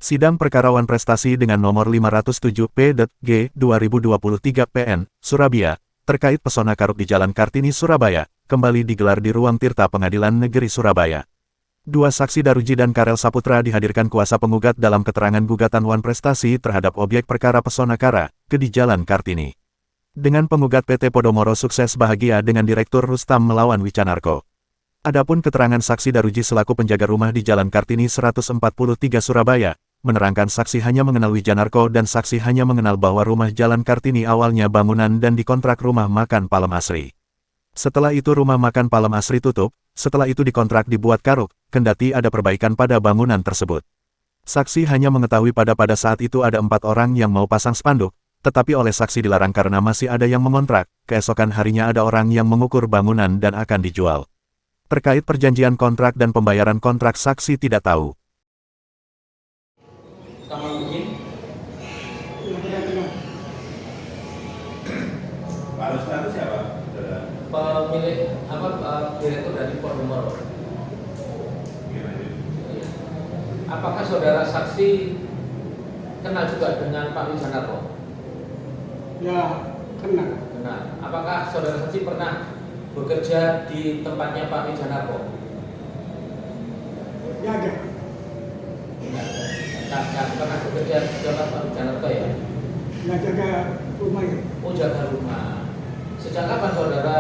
Sidang Perkara Wan Prestasi dengan nomor 507 P.G. 2023 PN, Surabaya, terkait pesona Karuk di Jalan Kartini, Surabaya, kembali digelar di Ruang Tirta Pengadilan Negeri Surabaya. Dua saksi Daruji dan Karel Saputra dihadirkan kuasa penggugat dalam keterangan gugatan Wan Prestasi terhadap objek perkara pesona Kara, di Jalan Kartini. Dengan penggugat PT Podomoro Sukses Bahagia dengan Direktur Rustam melawan Wicanarko. Adapun keterangan saksi Daruji selaku penjaga rumah di Jalan Kartini 143 Surabaya, menerangkan saksi hanya mengenal Wijanarko dan saksi hanya mengenal bahwa rumah Jalan Kartini awalnya bangunan dan dikontrak rumah makan Palem Asri. Setelah itu rumah makan Palem Asri tutup, setelah itu dikontrak dibuat Karuk, kendati ada perbaikan pada bangunan tersebut. Saksi hanya mengetahui pada saat itu ada 4 orang yang mau pasang spanduk, tetapi oleh saksi dilarang karena masih ada yang mengontrak, keesokan harinya ada orang yang mengukur bangunan dan akan dijual. Terkait perjanjian kontrak dan pembayaran kontrak saksi tidak tahu. Kamu izin? Pak Rustam itu siapa? Pemilik direktur dari Podomoro. Apakah saudara saksi kenal juga dengan Pak Wijanarko? Ya, kenal. Kenal. Apakah saudara saksi pernah bekerja di tempatnya Pak Wijanarko? Ya, ada. Tidak pernah bekerja di tempat Pak Wijanarko ya? Ya, jaga rumah ya. Oh, jaga rumah. Sejak kapan saudara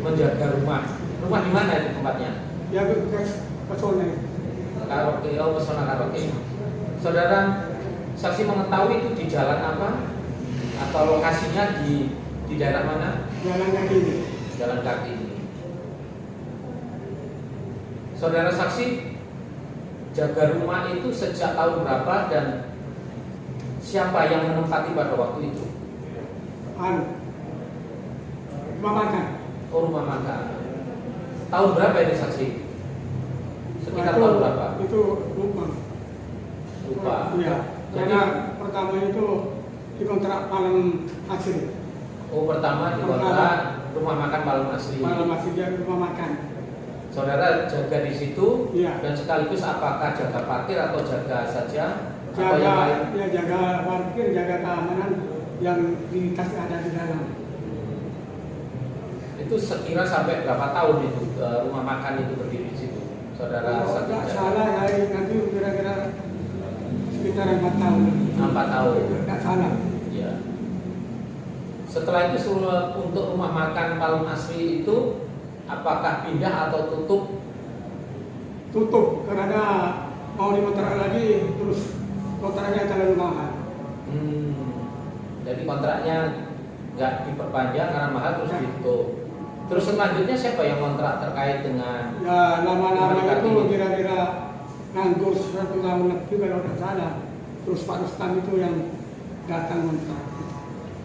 menjaga rumah? Rumah di mana itu tempatnya? Ya, bekas pesona. Karaoke, oh pesona karaoke. Saudara saksi mengetahui itu di jalan apa? Atau lokasinya di daerah mana? Jalan kaki ini. Jalan kaki ini. Saudara saksi jaga rumah itu sejak tahun berapa dan siapa yang menempati pada waktu itu? Rumah makan. Oh, rumah makan. Tahun berapa ini saksi? Sekitar tahun berapa? Itu lupa. Lupa. Iya. Jadi, Karena pertama itu dikontrak Palem Asri. oh, pertama di kontrak rumah makan Palem Asri. Palem Asri dia rumah makan. Saudara jaga di situ, Iya. dan sekaligus apakah jaga parkir atau jaga saja? Atau yang lain? Ya, jaga parkir, jaga keamanan yang di tas ada di dalam. Itu sekira sampai berapa tahun itu rumah makan itu berdiri di situ, saudara? Kalau saksi tidak jaga? salah ya, nanti kira-kira sekitar 4 tahun. 4 tahun. Tidak salah. Ya. Setelah itu untuk rumah makan Palem Asri itu apakah pindah atau tutup? Tutup karena mau dikontrak lagi, terus kontraknya terlalu mahal. Jadi kontraknya nggak diperpanjang karena mahal terus ditutup. Terus selanjutnya siapa yang kontrak terkait dengan? Ya lama-lama Rumah itu Kartini. kira-kira nganggur 1 tahun lebih kalau tidak salah. Terus Pak Rustam itu yang datang kontrak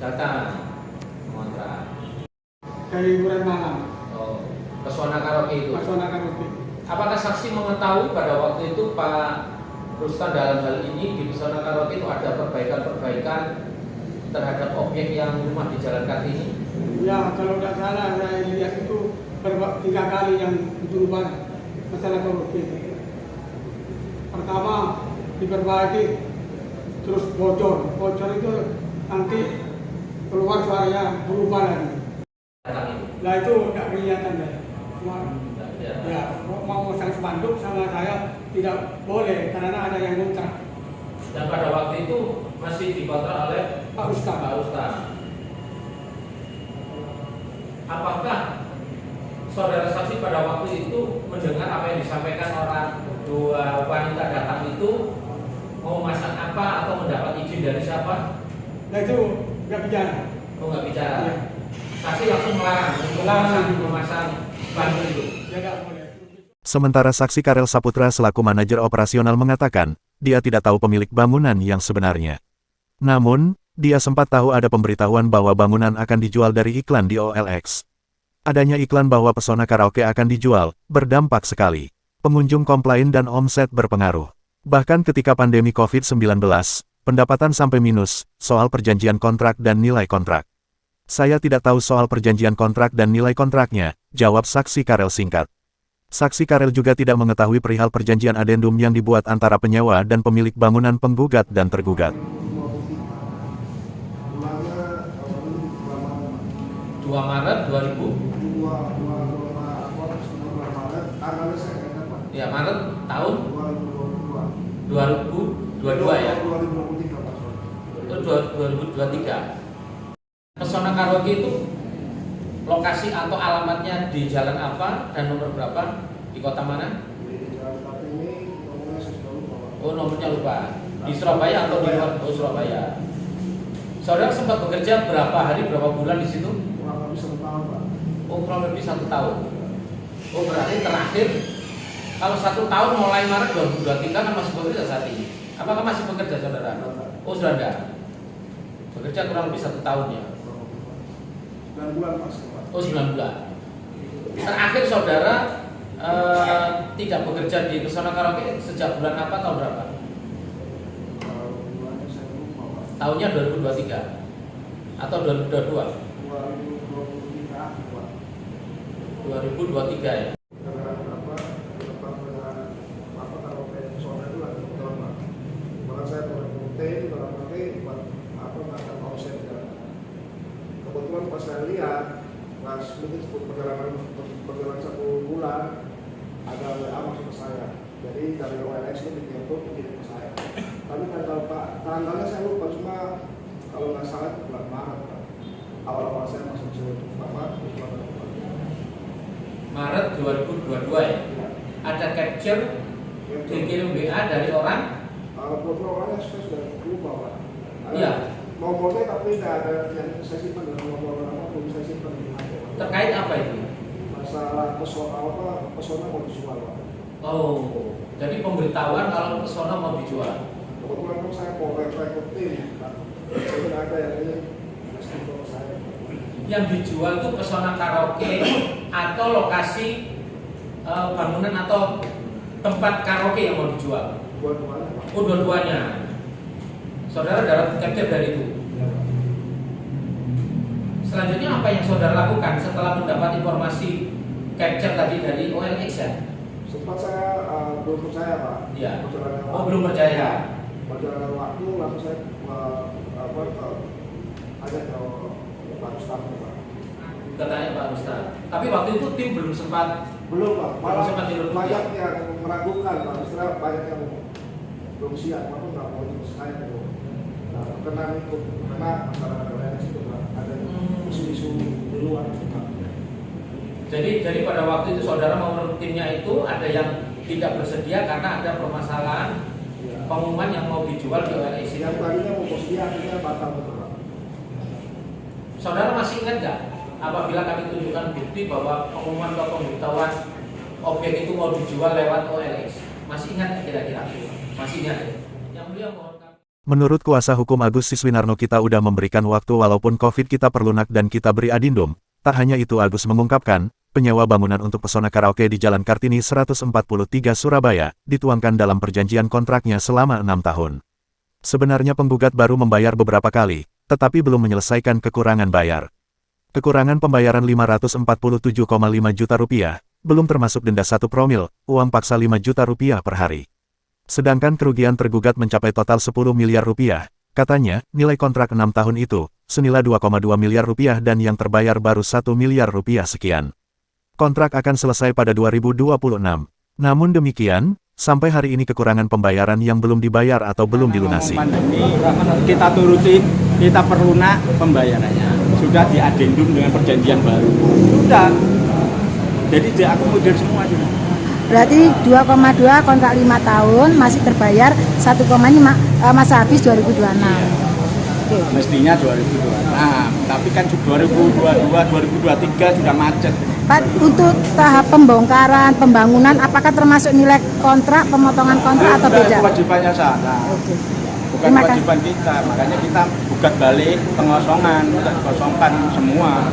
Datang kontrak. dari hiburan malam. Oh, pesona karaoke itu. Pesona karaoke. Apakah saksi mengetahui pada waktu itu Pak Rustam dalam hal ini di pesona karaoke itu ada perbaikan-perbaikan terhadap objek yang rumah di Jalan Kartini? Ya kalau tidak salah saya lihat itu 3 kali yang berubah masalah karaoke. Pertama diperbaiki, terus bocor itu nanti keluar suaranya berubah lagi. Datang itu. Nah itu tidak kelihatan ya. Ya. Ya, mau pasang spanduk sama saya tidak boleh karena ada yang kontrak. Dan pada waktu itu masih dikontrak oleh Pak Rustam. Pak Rustam. Apakah saudara saksi pada waktu itu mendengar apa yang disampaikan orang dua wanita datang itu mau masak apa atau mendapat izin dari siapa? Nah itu nggak bicara. Oh, nggak bicara. Ya. Saksi langsung melarang untuk memasang spanduk itu. Ya nggak boleh. Sementara saksi Karel Saputra selaku manajer operasional mengatakan, dia tidak tahu pemilik bangunan yang sebenarnya. Namun, dia sempat tahu ada pemberitahuan bahwa bangunan akan dijual dari iklan di OLX. Adanya iklan bahwa pesona karaoke akan dijual, berdampak sekali. Pengunjung komplain dan omset berpengaruh. Bahkan ketika pandemi COVID-19, pendapatan sampai minus, soal perjanjian kontrak dan nilai kontrak. Saya tidak tahu soal perjanjian kontrak dan nilai kontraknya, jawab saksi Karel singkat. Saksi Karel juga tidak mengetahui perihal perjanjian adendum yang dibuat antara penyewa dan pemilik bangunan penggugat dan tergugat. 2 Maret 2000. Ya, Maret tahun 2022 ya. 2023. Pesona Karaoke itu lokasi atau alamatnya di jalan apa dan nomor berapa, di kota mana? Oh, nomornya lupa. Di Surabaya atau di luar? Oh, Surabaya. Saudara sempat bekerja berapa hari, berapa bulan di situ? Oh, kurang lebih 1 tahun. Oh, berarti terakhir kalau 1 tahun mulai Maret 2023 kan masih bekerja saat ini. Apakah masih bekerja, saudara? Oh, sudah enggak. Bekerja kurang lebih 1 tahun ya. 9 bulan Mas. Oh, 9 bulan. Terakhir saudara tidak bekerja di Pesona Karaoke sejak bulan apa, tahun berapa? Bulannya saya lupa Pak. Tahunnya 2023 atau 2022? 2023 ya. Kebetulan pas saya lihat, pas mungkin perjalanan 1 bulan, ada WA masuk ke saya. Jadi dari OLX itu ditelepon kirim ke saya. Tapi tanggalnya saya lupa, cuma kalau nggak salah itu bulan Maret. Awal-awal saya masuk ke Maret 2022 ya. Ada capture dikirim WA dari orang? Beberapa orangnya saya sudah lupa Pak. Iya. Nomornya tapi tidak ada yang saya simpan dengan nomor apa belum saya simpan di HP. Terkait apa itu? Masalah pesona mau dijual Pak. Oh, jadi pemberitahuan kalau Pesona mau dijual. Kebetulan kan saya mau rekrut Pak. Saya tidak ada yang ini mesti ke saya. Yang dijual itu Pesona Karaoke atau lokasi bangunan atau tempat karaoke yang mau dijual? Dua-duanya Pak. Oh, dua-duanya. Saudara dapat capture dari itu. Selanjutnya apa yang saudara lakukan setelah mendapat informasi capture tadi dari OLX ya? Sempat saya belum percaya Pak. Iya. Perjalanan Oh, belum percaya. Perjalanan waktu langsung saya ajak ke Pak Ustadz Pak. Katanya Pak Ustadz. Tapi waktu itu tim belum sempat. Belum Pak. Belum sempat direview. Banyak yang meragukan Pak. Istilah banyak yang belum siap. Aku nggak mau ikut saya dulu. Kena masyarakat OLX itu Pak. Ada isu-isu di luar Pak. Jadi pada waktu itu saudara mau menurut timnya itu ada yang tidak bersedia karena ada permasalahan pengumuman yang mau dijual di OLX. Yang tadinya mau bersedia akhirnya batal betul. Saudara masih ingat nggak apabila kami tunjukkan bukti bahwa pengumuman atau pemberitahuan objek itu mau dijual lewat OLX? Masih ingat kira-kira? Masih ingat ya? Yang mulia mohon kami. Menurut kuasa hukum Agus Siswinarno, kita udah memberikan waktu walaupun COVID kita perlunak dan kita beri adendum. Tak hanya itu, Agus mengungkapkan, penyewa bangunan untuk Pesona Karaoke di Jalan Kartini 143 Surabaya, dituangkan dalam perjanjian kontraknya selama 6 tahun. Sebenarnya penggugat baru membayar beberapa kali, tetapi belum menyelesaikan kekurangan bayar. Kekurangan pembayaran 547,5 juta rupiah, belum termasuk denda 1 promil, uang paksa 5 juta rupiah per hari. Sedangkan kerugian tergugat mencapai total 10 miliar rupiah. Katanya, nilai kontrak 6 tahun itu, senilai 2,2 miliar rupiah dan yang terbayar baru 1 miliar rupiah sekian. Kontrak akan selesai pada 2026. Namun demikian, sampai hari ini kekurangan pembayaran yang belum dibayar atau belum dilunasi. Pandemi, kita turutin, kita perlunak pembayarannya. Sudah diadendum dengan perjanjian baru. Sudah. Jadi diakomodir semua sudah. Berarti 2,2 kontrak 5 tahun masih terbayar 1,5 masa habis 2026. Oke. Mestinya 2026, tapi kan 2022, 2023 sudah macet. Pak, untuk tahap pembongkaran, pembangunan, apakah termasuk nilai kontrak, pemotongan kontrak atau beda? Kewajibannya sana. Oke. Bukan Terima kasih. kewajiban kita, makanya kita gugat balik pengosongan, kita kosongkan semua.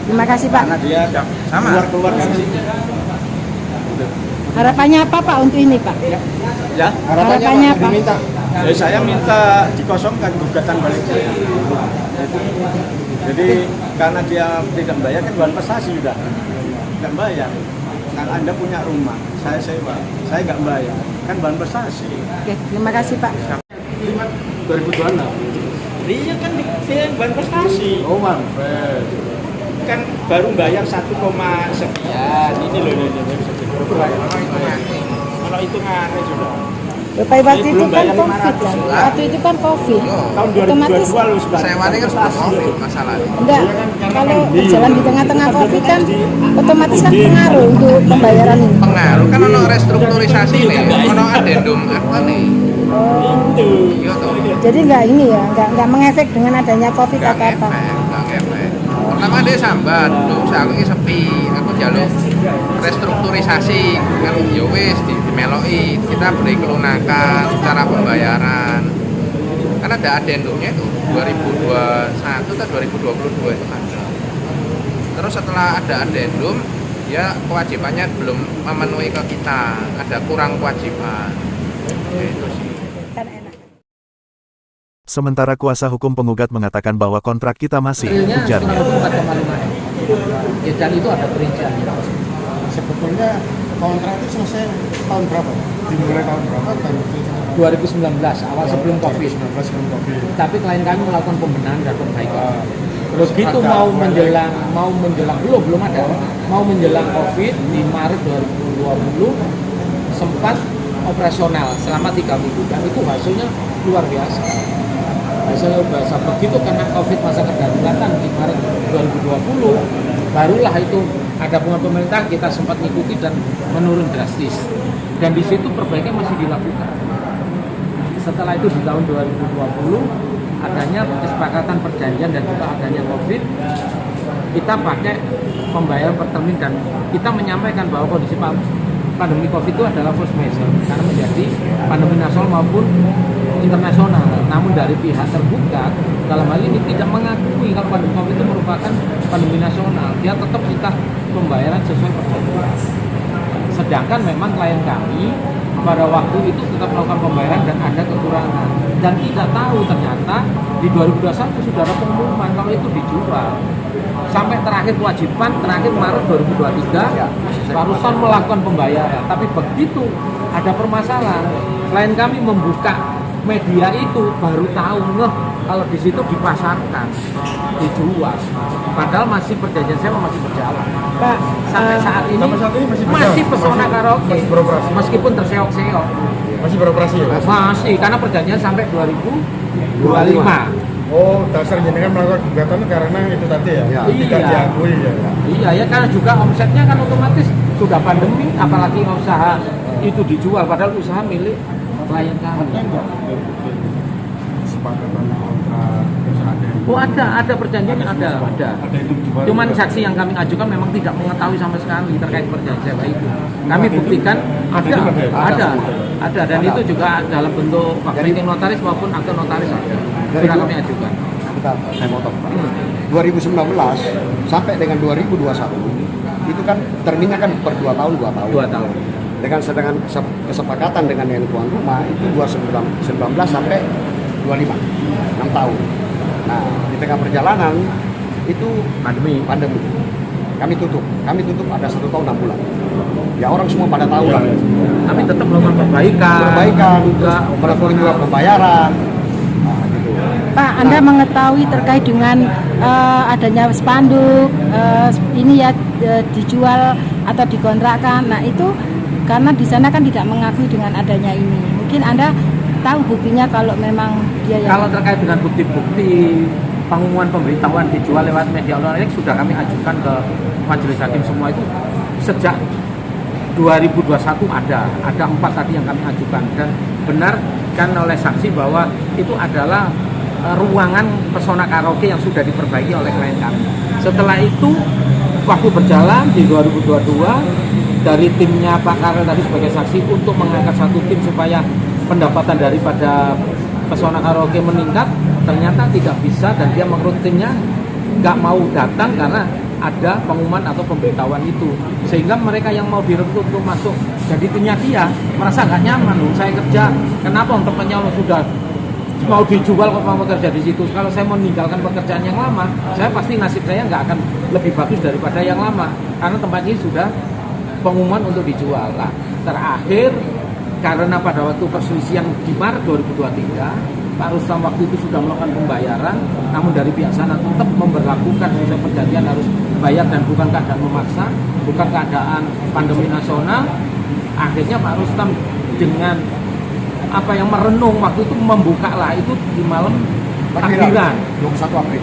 Terima kasih Pak. Karena dia keluar dari sini. Harapannya apa Pak untuk ini Pak? Ya, Harapannya apa? Saya minta dikosongkan gugatan balik saya. Jadi karena dia tidak membayar kan bukan prestasi sudah, tidak bayar. Kalau Anda punya rumah, saya sewa, saya nggak bayar, kan bahan prestasi. Oke, terima kasih Pak. 2026. Iya kan dia bahan prestasi. Oh, manfaat. Kan baru bayar 1, sekian. Ini loh kalau hitungannya sudah. Bapak waktu itu Belum kan bayar COVID 500 kan? lah. Waktu itu kan COVID. Tahun Otomatis 2022 lu sudah. Sewanya kan sudah COVID masalahnya. enggak, kalau berjalan di tengah-tengah COVID kan otomatis kan pengaruh untuk pembayaran ini. Pengaruh kan ono restrukturisasi nih, ono adendum apa nih? Itu. Iya toh. Jadi enggak ini ya, enggak mengefek dengan adanya COVID Enggak atau apa. ngefek, enggak ngefek. Pertama dia sambat, loh saya ini sepi, aku jaluk restrukturisasi kan ya wis dimeloki, kita beri kelunakan secara pembayaran. Kan ada adendumnya itu 2021 atau 2022 itu ada. Terus setelah ada adendum, ya kewajibannya belum memenuhi ke kita, ada kurang kewajiban. Ya, itu sih. Kan enak. Sementara kuasa hukum penggugat mengatakan bahwa kontrak kita masih, Realnya ujarnya. 4,5 M. Ya, dan itu ada perincian. Sebetulnya kontrak itu selesai tahun berapa? Dimulai tahun berapa? Tahun 2019 awal sebelum COVID. 2019 sebelum COVID. Tapi klien kami melakukan pembenahan dan perbaikan. Begitu Ada mau ULM. menjelang belum ada. Mau menjelang COVID di Maret 2020 sempat operasional selama 3 minggu dan itu hasilnya luar biasa. Hasilnya luar biasa. Begitu karena COVID masa kedaruratan di Maret 2020 barulah itu ada hubungan pemerintah, kita sempat mengikuti dan menurun drastis. Dan di situ perbaikan masih dilakukan. Setelah itu di tahun 2020 adanya kesepakatan perjanjian dan juga adanya COVID, kita pakai pembayaran per termin dan kita menyampaikan bahwa kondisi pandemi COVID itu adalah force majeure karena menjadi pandemi nasional maupun internasional. Namun dari pihak tergugat dalam hal ini tidak mengakui kalau pandemi COVID itu merupakan pandemi nasional. Dia tetap minta pembayaran sesuai perjanjian. Sedangkan memang klien kami pada waktu itu tetap melakukan pembayaran dan ada kekurangan dan tidak tahu ternyata di 2021 sudah ada pengumuman kalau itu dijual. Sampai terakhir kewajiban terakhir Maret 2023 barusan melakukan pembayaran, tapi begitu ada permasalahan klien kami membuka media itu baru tahu kalau di situ dipasarkan dijual, padahal masih perjanjian sewa masih berjalan. Pak, Sampai saat ini masih Pesona Karaoke Masih beroperasi. meskipun terseok-seok Masih beroperasi ya? masih karena perjanjian sampai 2025. Oh, dasar jenengan melakukan gugatan karena itu tadi ya? Tidak Iya. diakui ya? Iya ya, karena juga omsetnya kan otomatis sudah pandemi, apalagi usaha itu dijual padahal usaha milik klien kami. Kesepakatan kontrak, terus ada Oh ada perjanjiannya ada. itu dijual. Cuman saksi yang kami ajukan memang tidak mengetahui sama sekali terkait perjanjian sewa itu. Kami buktikan ada dan itu juga dalam bentuk meeting notaris maupun akte notaris ada. Sudah kami ajukan. Bentar, saya potong Pak. 2019 sampai dengan 2021 itu kan terminnya kan per 2 tahun 2 tahun. 2 tahun. Dengan sedangkan kesepakatan dengan yang tuan rumah itu 2019 sampai 25 6 tahun. Nah, di tengah perjalanan itu Pandemi. Kami tutup ada 1 tahun 6 bulan. Ya orang semua pada tahu lah. Kami tetap melakukan perbaikan Juga melakukan juga pembayaran. Nah, gitu. Pak, Anda mengetahui terkait dengan adanya spanduk ini ya dijual atau dikontrakkan. Nah itu karena di sana kan tidak mengakui dengan adanya ini. Mungkin Anda tahu buktinya kalau memang dia yang Kalau terkait dengan bukti-bukti pengumuman pemberitahuan dijual lewat media online sudah kami ajukan ke majelis hakim semua itu sejak 2021 ada 4 tadi yang kami ajukan dan benar kan oleh saksi bahwa itu adalah ruangan Pesona Karaoke yang sudah diperbaiki oleh klien kami. Setelah itu waktu berjalan di 2022 dari timnya Pak Karel tadi sebagai saksi untuk mengangkat satu tim supaya pendapatan daripada Pesona Karaoke meningkat, ternyata tidak bisa dan dia menurut timnya nggak mau datang karena ada pengumuman atau pemberitahuan itu, sehingga mereka yang mau direkrut untuk masuk jadi timnya dia merasa nggak nyaman. Saya kerja, kenapa untuk penyalur sudah mau dijual kok mau bekerja di situ? Kalau saya mau meninggalkan pekerjaan yang lama, saya pasti nasib saya nggak akan lebih bagus daripada yang lama karena tempat ini sudah pengumuman untuk dijual. Nah, terakhir karena pada waktu perselisihan di Maret 2023, Pak Rustam waktu itu sudah melakukan pembayaran, namun dari pihak sana tetap memberlakukan sesuai perjanjian harus bayar dan bukan keadaan memaksa, bukan keadaan pandemi nasional. Akhirnya Pak Rustam dengan apa yang merenung waktu itu membuka lah itu di malam takbiran 21 April.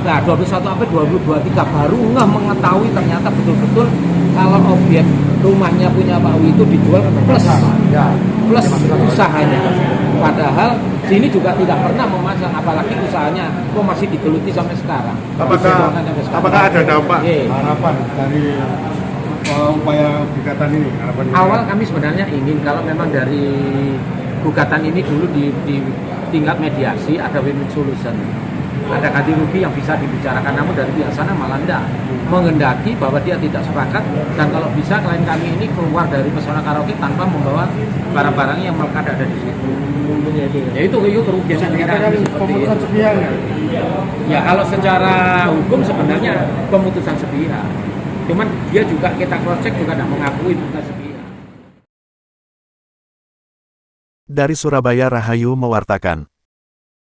21 April 2023 baru mengetahui ternyata betul-betul kalau objek rumahnya punya Pak Wi itu dijual plus plus usahanya. Padahal sini juga tidak pernah memasang, apalagi usahanya masih digeluti sampai sekarang. Apakah ada dampak Harapan dari upaya gugatan ini? Awal kami sebenarnya ingin kalau memang dari gugatan ini dulu di tingkat mediasi ada win-win solution, ada ganti rugi yang bisa dibicarakan, namun dari pihak sana malah tidak menghendaki bahwa dia tidak sepakat dan kalau bisa klien kami ini keluar dari pesona karaoke tanpa membawa barang-barangnya yang melekat ada di situ. Ya itu kerugian kami seperti itu. Ya kalau secara hukum sebenarnya pemutusan sepihak, cuman dia juga kita cross check juga tidak mengakui bukan sepihak. Dari Surabaya, Rahayu mewartakan.